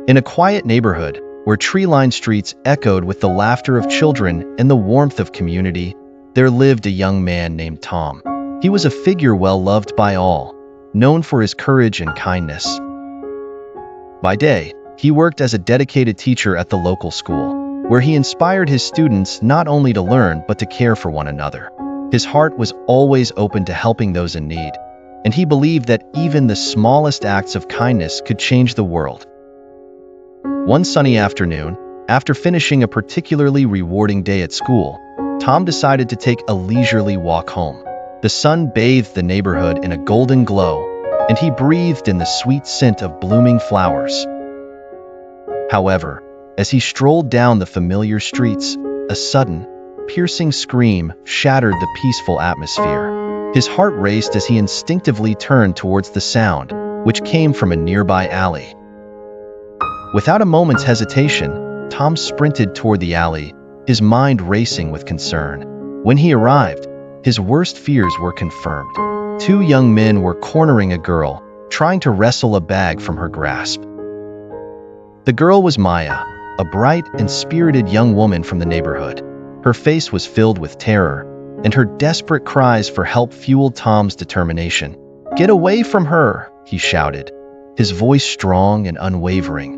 In a quiet neighborhood, where tree-lined streets echoed with the laughter of children and the warmth of community, there lived a young man named Tom. He was a figure well-loved by all, known for his courage and kindness. By day, he worked as a dedicated teacher at the local school, where he inspired his students not only to learn but to care for one another. His heart was always open to helping those in need, and he believed that even the smallest acts of kindness could change the world. One sunny afternoon, after finishing a particularly rewarding day at school, Tom decided to take a leisurely walk home. The sun bathed the neighborhood in a golden glow, and he breathed in the sweet scent of blooming flowers. However, as he strolled down the familiar streets, a sudden, piercing scream shattered the peaceful atmosphere. His heart raced as he instinctively turned towards the sound, which came from a nearby alley. Without a moment's hesitation, Tom sprinted toward the alley, his mind racing with concern. When he arrived, his worst fears were confirmed. Two young men were cornering a girl, trying to wrestle a bag from her grasp. The girl was Maya, a bright and spirited young woman from the neighborhood. Her face was filled with terror, and her desperate cries for help fueled Tom's determination. "Get away from her!" he shouted, his voice strong and unwavering.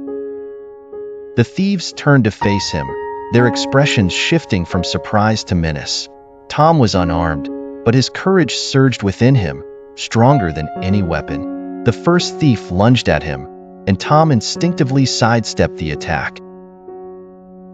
The thieves turned to face him, their expressions shifting from surprise to menace. Tom was unarmed, but his courage surged within him, stronger than any weapon. The first thief lunged at him, and Tom instinctively sidestepped the attack.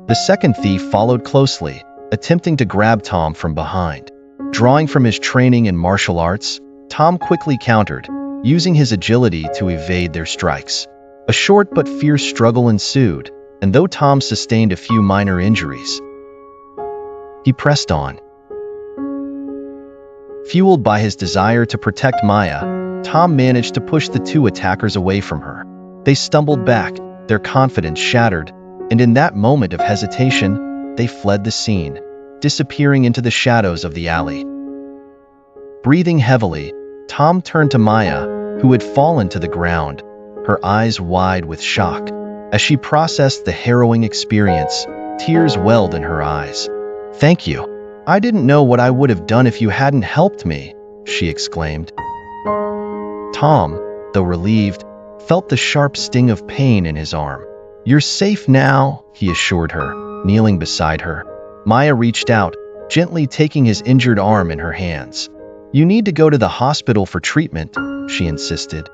The second thief followed closely, attempting to grab Tom from behind. Drawing from his training in martial arts, Tom quickly countered, using his agility to evade their strikes. A short but fierce struggle ensued, and though Tom sustained a few minor injuries, he pressed on. Fueled by his desire to protect Maya, Tom managed to push the two attackers away from her. They stumbled back, their confidence shattered, and in that moment of hesitation, they fled the scene, disappearing into the shadows of the alley. Breathing heavily, Tom turned to Maya, who had fallen to the ground, her eyes wide with shock. As she processed the harrowing experience, tears welled in her eyes. "Thank you. I didn't know what I would have done if you hadn't helped me," she exclaimed. Tom, though relieved, felt the sharp sting of pain in his arm. "You're safe now," he assured her, kneeling beside her. Maya reached out, gently taking his injured arm in her hands. "You need to go to the hospital for treatment," she insisted.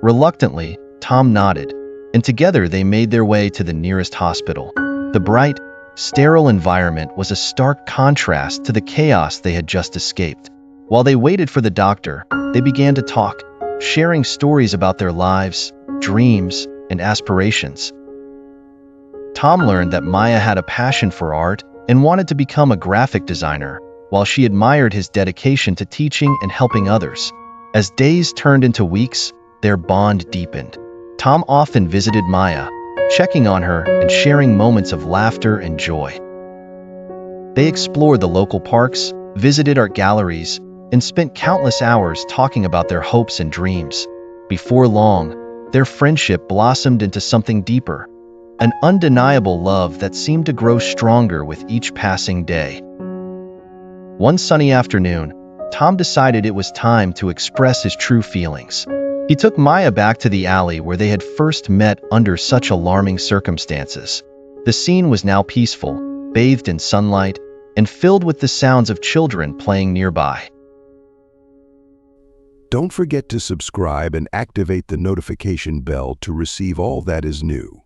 Reluctantly, Tom nodded, and together they made their way to the nearest hospital. The bright, sterile environment was a stark contrast to the chaos they had just escaped. While they waited for the doctor, they began to talk, sharing stories about their lives, dreams, and aspirations. Tom learned that Maya had a passion for art and wanted to become a graphic designer, while she admired his dedication to teaching and helping others. As days turned into weeks, their bond deepened. Tom often visited Maya, checking on her and sharing moments of laughter and joy. They explored the local parks, visited art galleries, and spent countless hours talking about their hopes and dreams. Before long, their friendship blossomed into something deeper, an undeniable love that seemed to grow stronger with each passing day. One sunny afternoon, Tom decided it was time to express his true feelings. He took Maya back to the alley where they had first met under such alarming circumstances. The scene was now peaceful, bathed in sunlight, and filled with the sounds of children playing nearby. Don't forget to subscribe and activate the notification bell to receive all that is new.